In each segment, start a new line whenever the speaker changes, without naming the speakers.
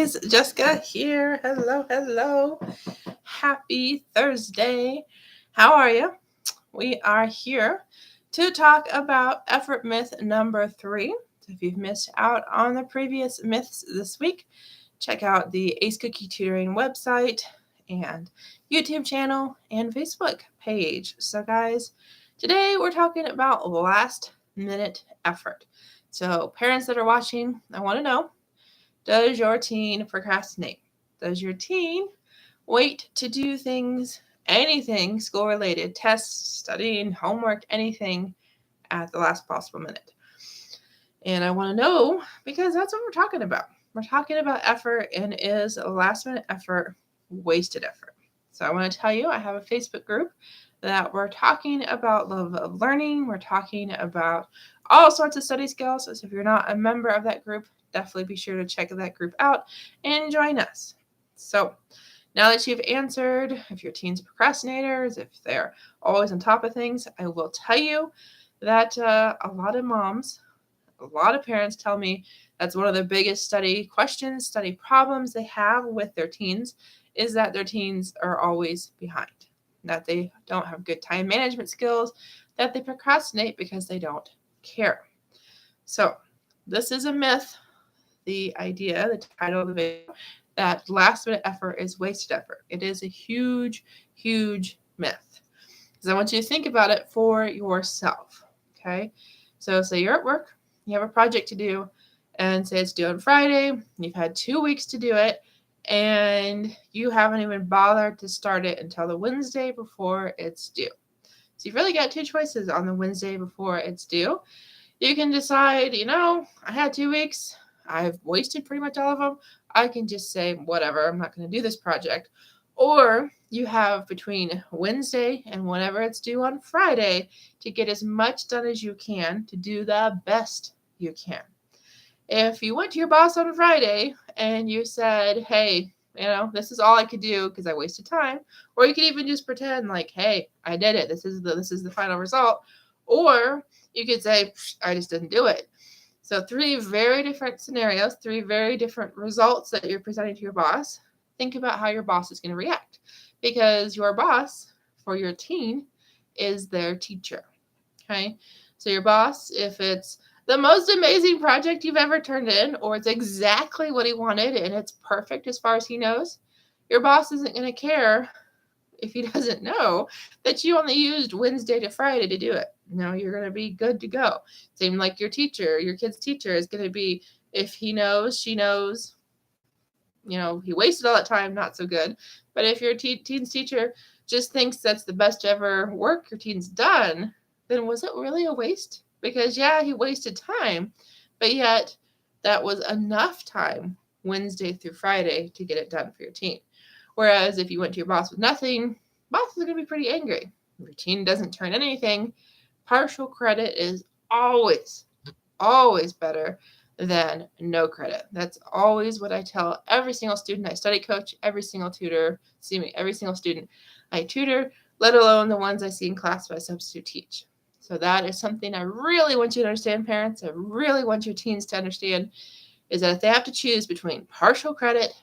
guys, Jessica here. Hello. Happy Thursday. How are you? We are here to talk about effort myth number 3. So if you've missed out on the previous myths this week, check out the Ace Cookie Tutoring website and YouTube channel and Facebook page. So guys, today we're talking about last minute effort. So parents that are watching, I want to know, does your teen procrastinate? Does your teen wait to do things, anything school related, tests, studying, homework, anything at the last possible minute? And I want to know because that's what we're talking about. We're talking about effort, and is last minute effort wasted effort? So I want to tell you, I have a Facebook group that we're talking about love of learning. We're talking about all sorts of study skills. So if you're not a member of that group, definitely be sure to check that group out and join us. So now that you've answered if your teen's procrastinators, if they're always on top of things, I will tell you that a lot of moms, a lot of parents tell me that's one of the biggest study questions, study problems they have with their teens, is that their teens are always behind, that they don't have good time management skills, that they procrastinate because they don't care. So this is a myth. The idea, the title of the video, that last minute effort is wasted effort. It is a huge myth. Because I want you to think about it for yourself. Okay. So say you're at work, you have a project to do, and say it's due on Friday, you've had 2 weeks to do it, and you haven't even bothered to start it until the Wednesday before it's due. So you've really got 2 choices on the Wednesday before it's due. You can decide, I had 2 weeks, I've wasted pretty much all of them. I can just say, whatever, I'm not going to do this project. Or you have between Wednesday and whenever it's due on Friday to get as much done as you can, to do the best you can. If you went to your boss on Friday and you said, hey, this is all I could do because I wasted time, or you could even just pretend like, hey, I did it. This is the final result. Or you could say, I just didn't do it. So 3 very different scenarios, 3 very different results that you're presenting to your boss. Think about how your boss is going to react, because your boss for your teen is their teacher. Okay. So your boss, if it's the most amazing project you've ever turned in, or it's exactly what he wanted and it's perfect as far as he knows, your boss isn't going to care if he doesn't know that you only used Wednesday to Friday to do it. No, you're going to be good to go. Same like your teacher, your kid's teacher is going to be, if he knows, she knows, he wasted all that time, not so good. But if your teen's teacher just thinks that's the best ever work your teen's done, then was it really a waste? Because yeah, he wasted time, but yet that was enough time Wednesday through Friday to get it done for your teen. Whereas if you went to your boss with nothing, boss is going to be pretty angry. If your teen doesn't turn anything, partial credit is always better than no credit. That's always what I tell every single student I study coach, every single student I tutor, let alone the ones I see in class by substitute teach. So that is something I really want you to understand, parents. I really want your teens to understand, is that if they have to choose between partial credit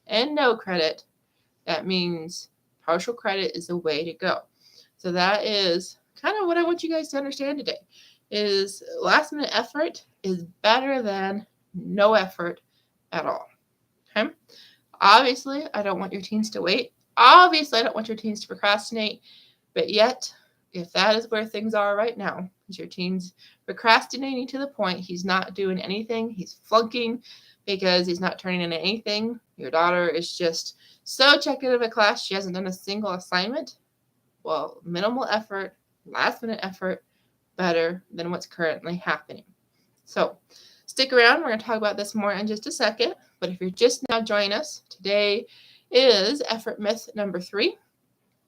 and no credit, that means partial credit is the way to go. So that is kind of what I want you guys to understand today, is last minute effort is better than no effort at all. Okay? Obviously, I don't want your teens to wait. Obviously, I don't want your teens to procrastinate. But yet, if that is where things are right now, is your teen's procrastinating to the point he's not doing anything, he's flunking because he's not turning in anything, your daughter is just so checked out of a class she hasn't done a single assignment, well, minimal effort, last minute effort, better than what's currently happening. So stick around. We're going to talk about this more in just a second. But if you're just now joining us, today is effort myth number 3.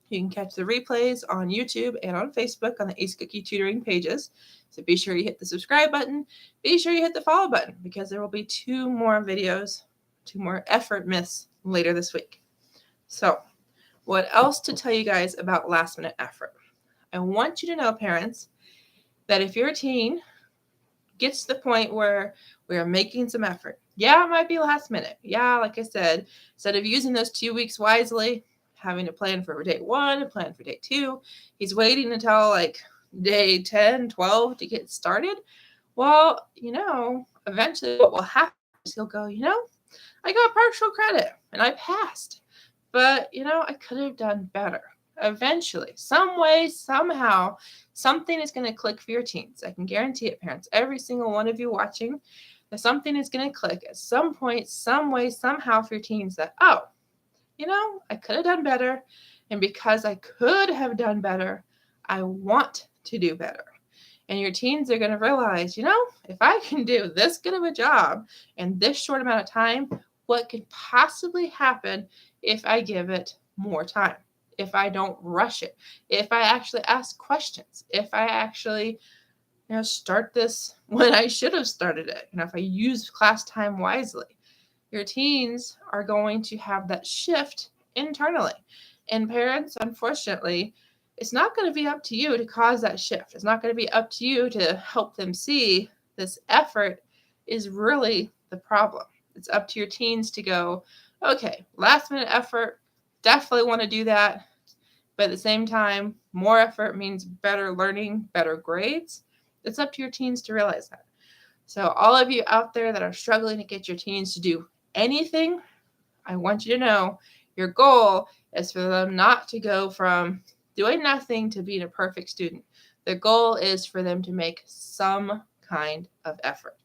You can catch the replays on YouTube and on Facebook on the Ace Cookie Tutoring pages. So be sure you hit the subscribe button. Be sure you hit the follow button, because there will be 2 more videos, 2 more effort myths later this week. So what else to tell you guys about last minute effort? I want you to know, parents, that if your teen gets to the point where we are making some effort, Yeah, it might be last minute. Yeah, like I said, instead of using those 2 weeks wisely, having to plan for day 1 and plan for day 2, he's waiting until like day 10, 12 to get started. Well, eventually what will happen is he'll go, I got partial credit and I passed. But, I could have done better. Eventually, some way, somehow, something is going to click for your teens. I can guarantee it, parents. Every single one of you watching, that something is going to click at some point, some way, somehow for your teens that, oh, I could have done better. And because I could have done better, I want to do better. And your teens are going to realize, if I can do this good of a job in this short amount of time, what could possibly happen if I give it more time? If I don't rush it, if I actually ask questions, if I actually, start this when I should have started it, if I use class time wisely, your teens are going to have that shift internally. And parents, unfortunately, it's not going to be up to you to cause that shift. It's not going to be up to you to help them see this effort is really the problem. It's up to your teens to go, okay, last minute effort, definitely want to do that. But at the same time, more effort means better learning, better grades. It's up to your teens to realize that. So all of you out there that are struggling to get your teens to do anything, I want you to know your goal is for them not to go from doing nothing to being a perfect student. The goal is for them to make some kind of effort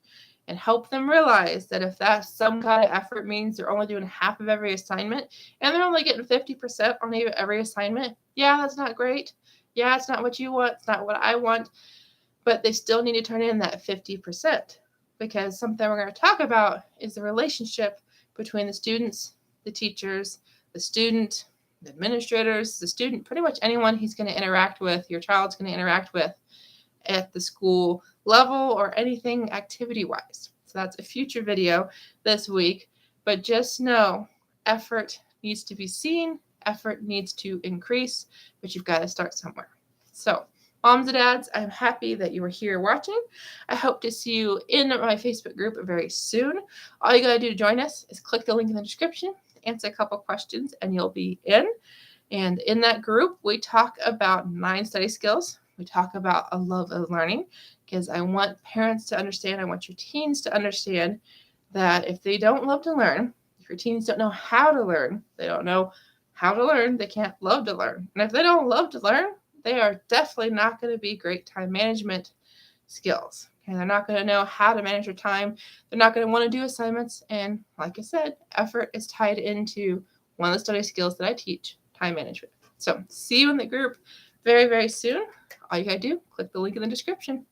and help them realize that if that some kind of effort means they're only doing half of every assignment and they're only getting 50% on every assignment, yeah, that's not great. Yeah, it's not what you want. It's not what I want. But they still need to turn in that 50% because something we're going to talk about is the relationship between the students, the teachers, the student, the administrators, the student, pretty much anyone he's going to interact with, your child's going to interact with at the school level or anything activity-wise. So that's a future video this week. But just know effort needs to be seen, effort needs to increase, but you've got to start somewhere. So moms and dads, I'm happy that you were here watching. I hope to see you in my Facebook group very soon. All you got to do to join us is click the link in the description, answer a couple questions, and you'll be in. And in that group, we talk about 9 study skills. We talk about a love of learning because I want parents to understand, I want your teens to understand that if they don't love to learn, if your teens don't know how to learn, they don't know how to learn, they can't love to learn. And if they don't love to learn, they are definitely not going to be great time management skills. Okay, they're not going to know how to manage their time. They're not going to want to do assignments. And like I said, effort is tied into one of the study skills that I teach, time management. So see you in the group very, very soon. All you got to do, click the link in the description.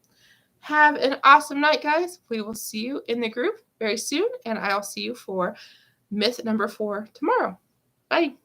Have an awesome night, guys. We will see you in the group very soon, and I'll see you for myth number 4 tomorrow. Bye.